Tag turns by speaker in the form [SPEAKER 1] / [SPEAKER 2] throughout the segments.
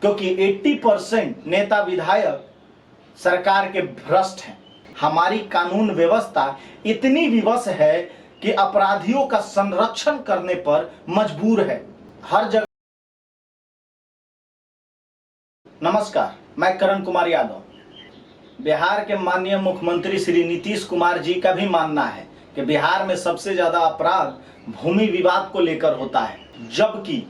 [SPEAKER 1] क्योंकि 80% नेता विधायक सरकार के भ्रष्ट हैं। हमारी कानून व्यवस्था इतनी विवश है कि अपराधियों का संरक्षण करने पर मजबूर है हर जगह। नमस्कार, मैं करण कुमार यादव। बिहार के माननीय मुख्यमंत्री श्री नीतीश कुमार जी का भी मानना है कि बिहार में सबसे ज्यादा अपराध भूमि विवाद को लेकर होता है, जबकि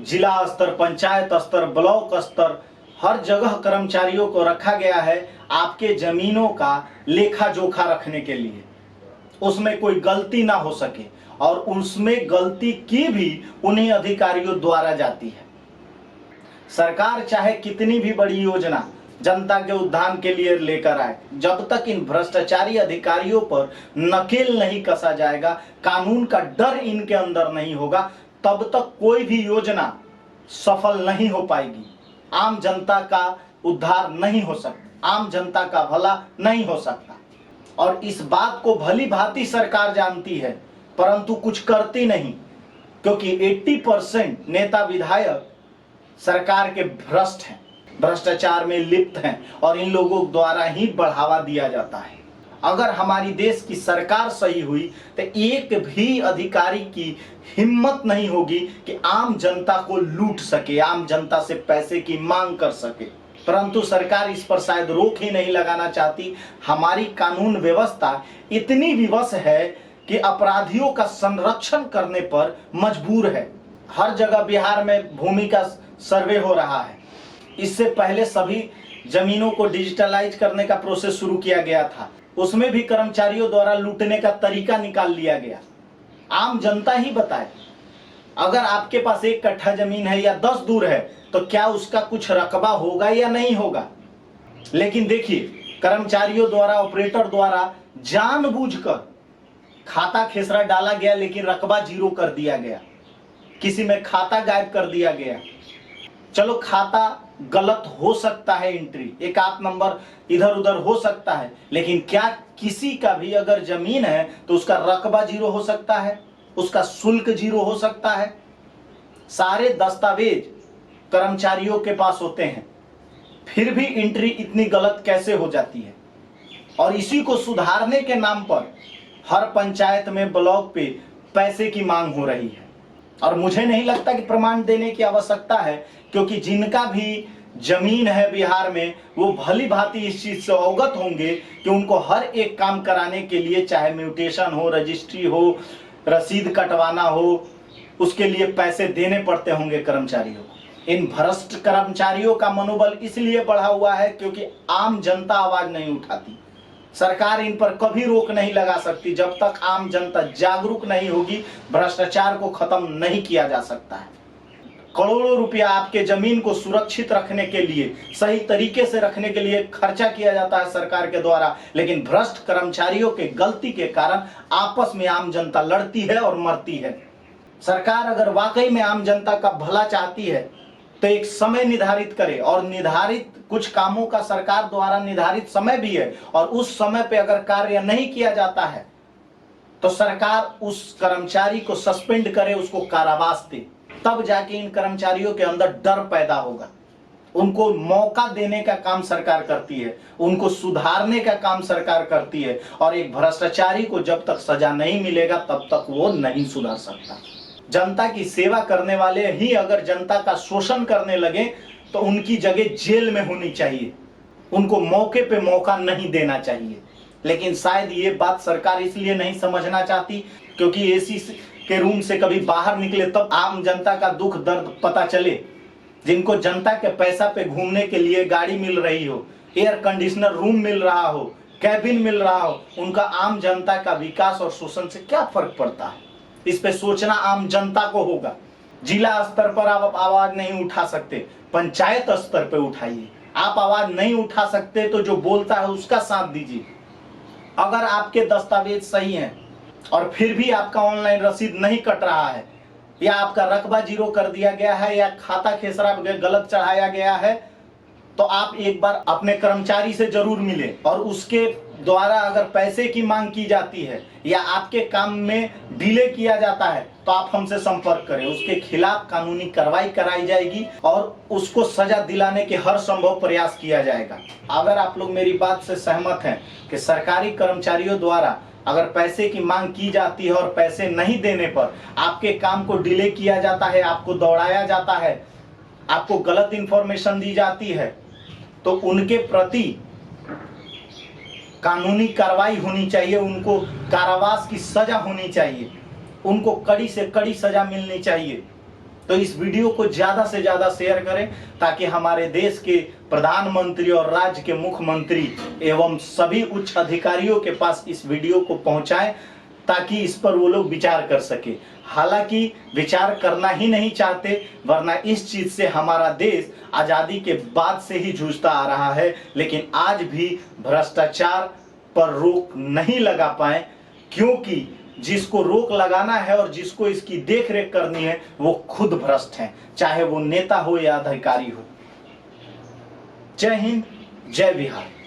[SPEAKER 1] जिला स्तर, पंचायत स्तर, ब्लॉक स्तर हर जगह कर्मचारियों को रखा गया है आपके जमीनों का लेखा जोखा रखने के लिए, उसमें कोई गलती ना हो सके, और उसमें गलती की भी उन्हीं अधिकारियों द्वारा जाती है। सरकार चाहे कितनी भी बड़ी योजना जनता के उत्थान के लिए लेकर आए, जब तक इन भ्रष्टाचारी अधिकारियों पर नकेल नहीं कसा जाएगा, कानून का डर इनके अंदर नहीं होगा, तब तक कोई भी योजना सफल नहीं हो पाएगी। आम जनता का उद्धार नहीं हो सकता, आम जनता का भला नहीं हो सकता। और इस बात को भली भांति सरकार जानती है, परंतु कुछ करती नहीं, क्योंकि 80% नेता विधायक सरकार के भ्रष्ट हैं, भ्रष्टाचार में लिप्त हैं, और इन लोगों द्वारा ही बढ़ावा दिया जाता है। अगर हमारी देश की सरकार सही हुई तो एक भी अधिकारी की हिम्मत नहीं होगी कि आम जनता को लूट सके, आम जनता से पैसे की मांग कर सके, परंतु सरकार इस पर शायद रोक ही नहीं लगाना चाहती। हमारी कानून व्यवस्था इतनी विवश है कि अपराधियों का संरक्षण करने पर मजबूर है। हर जगह बिहार में भूमि का सर्वे हो रहा है। इससे पहले सभी जमीनों को डिजिटलाइज करने का प्रोसेस शुरू किया गया था, उसमें भी कर्मचारियों द्वारा लूटने का तरीका निकाल लिया गया। आम जनता ही बताए, अगर आपके पास 1 कट्ठा जमीन है या 10 दूर है तो क्या उसका कुछ रकबा होगा या नहीं होगा। लेकिन देखिए, कर्मचारियों द्वारा, ऑपरेटर द्वारा जानबूझकर खाता खेसरा डाला गया, लेकिन रकबा जीरो कर दिया गया, किसी में खाता गायब कर दिया गया। चलो, खाता गलत हो सकता है, एंट्री एक आध नंबर इधर उधर हो सकता है, लेकिन क्या किसी का भी अगर जमीन है तो उसका रकबा जीरो हो सकता है, उसका शुल्क जीरो हो सकता है। सारे दस्तावेज कर्मचारियों के पास होते हैं, फिर भी एंट्री इतनी गलत कैसे हो जाती है। और इसी को सुधारने के नाम पर हर पंचायत में, ब्लॉक पे पैसे की मांग हो रही है। और मुझे नहीं लगता कि प्रमाण देने की आवश्यकता है, क्योंकि जिनका भी जमीन है बिहार में, वो भली भांति इस चीज से अवगत होंगे कि उनको हर एक काम कराने के लिए, चाहे म्यूटेशन हो, रजिस्ट्री हो, रसीद कटवाना हो, उसके लिए पैसे देने पड़ते होंगे कर्मचारियों को। इन भ्रष्ट कर्मचारियों का मनोबल इसलिए बढ़ा हुआ है क्योंकि आम जनता आवाज नहीं उठाती। सरकार इन पर कभी रोक नहीं लगा सकती जब तक आम जनता जागरूक नहीं होगी। भ्रष्टाचार को खत्म नहीं किया जा सकता है। करोड़ों रुपया आपके जमीन को सुरक्षित रखने के लिए, सही तरीके से रखने के लिए खर्चा किया जाता है सरकार के द्वारा, लेकिन भ्रष्ट कर्मचारियों के गलती के कारण आपस में आम जनता लड़ती है और मरती है। सरकार अगर वाकई में आम जनता का भला चाहती है तो एक समय निर्धारित करे, और निर्धारित कुछ कामों का सरकार द्वारा निर्धारित समय भी है, और उस समय पे अगर कार्य नहीं किया जाता है तो सरकार उस कर्मचारी को सस्पेंड करे, उसको कारावास दे, तब जाके इन कर्मचारियों के अंदर डर पैदा होगा। उनको मौका देने का काम सरकार करती है, उनको सुधारने का काम सरकार करती है, और एक भ्रष्टाचारी को जब तक सजा नहीं मिलेगा तब तक वो नहीं सुधर सकता। जनता की सेवा करने वाले ही अगर जनता का शोषण करने लगे तो उनकी जगह जेल में होनी चाहिए, उनको मौके पे मौका नहीं देना चाहिए। लेकिन शायद ये बात सरकार इसलिए नहीं समझना चाहती क्योंकि एसी के रूम से कभी बाहर निकले तब आम जनता का दुख दर्द पता चले। जिनको जनता के पैसा पे घूमने के लिए गाड़ी मिल रही हो, एयर कंडीशनर रूम मिल रहा हो, कैबिन मिल रहा हो, उनका आम जनता का विकास और शोषण से क्या फर्क पड़ता है। इस पे सोचना आम जनता को होगा। जिला स्तर पर आप आवाज नहीं उठा सकते, पंचायत स्तर पे उठाइए। आप आवाज नहीं उठा सकते तो जो बोलता है उसका साथ दीजिए। अगर आपके दस्तावेज सही हैं और फिर भी आपका ऑनलाइन रसीद नहीं कट रहा है, या आपका रकबा जीरो कर दिया गया है, या खाता खेसरा गलत चढ़ाया गया है, तो आप एक बार अपने कर्मचारी से जरूर मिले और उसके द्वारा अगर पैसे की मांग की जाती है या आपके काम में डिले किया जाता है तो आप हमसे संपर्क करें, उसके खिलाफ कानूनी कार्रवाई कराई जाएगी और उसको सजा दिलाने के हर संभव प्रयास किया जाएगा। अगर आप लोग मेरी बात से सहमत हैं कि सरकारी कर्मचारियों द्वारा अगर पैसे की मांग की जाती है और पैसे नहीं देने पर आपके काम को डिले किया जाता है, आपको दौड़ाया जाता है, आपको गलत इंफॉर्मेशन दी जाती है, तो उनके प्रति कानूनी कार्रवाई होनी चाहिए, उनको कारावास की सजा होनी चाहिए, उनको कड़ी से कड़ी सजा मिलनी चाहिए। तो इस वीडियो को ज्यादा से ज्यादा शेयर करें ताकि हमारे देश के प्रधानमंत्री और राज्य के मुख्यमंत्री एवं सभी उच्च अधिकारियों के पास इस वीडियो को पहुंचाएं ताकि इस पर वो लोग विचार कर सके। हालांकि विचार करना ही नहीं चाहते, वरना इस चीज से हमारा देश आजादी के बाद से ही जूझता आ रहा है, लेकिन आज भी भ्रष्टाचार पर रोक नहीं लगा पाए, क्योंकि जिसको रोक लगाना है और जिसको इसकी देखरेख करनी है वो खुद भ्रष्ट हैं, चाहे वो नेता हो या अधिकारी हो। जय हिंद, जय बिहार।